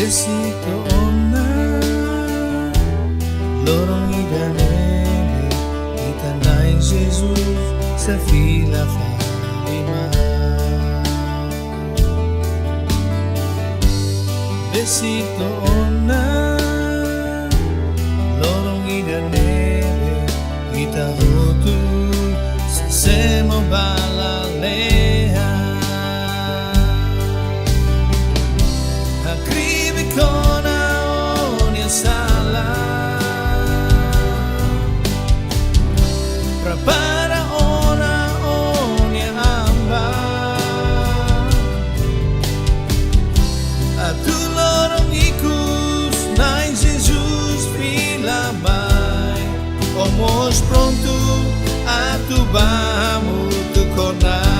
Besito ona lorong idanebe itanay Jesus sa fila falima. Besito ona lorong idanebe itahutu sa semo balaleha. Agribi con ogni sala, prepara ogni amba, a tu lorong ikus na Jesus fila mai, omos pronto a tu vamos tu conai.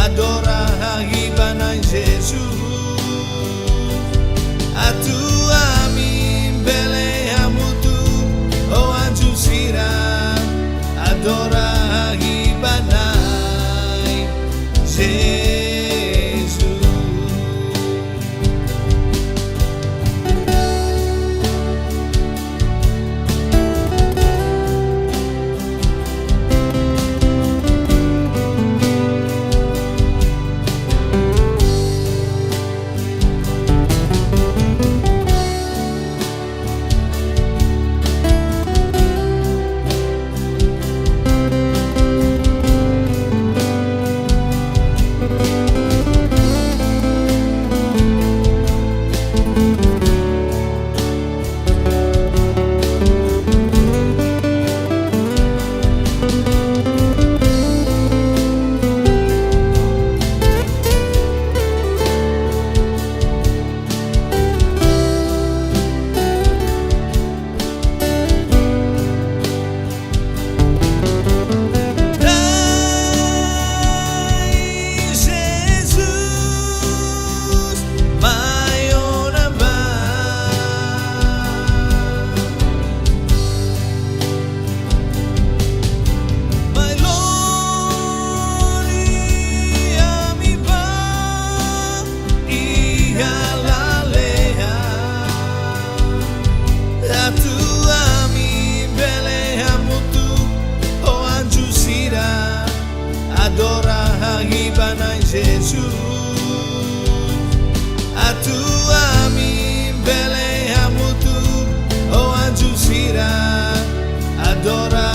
Adora hagibana Jesus, a tua mi bele amutu o anjusira. Adora hagibana Jesus. Adora hagibana Jesus, a tua mi bele amutu o anjusira. Adora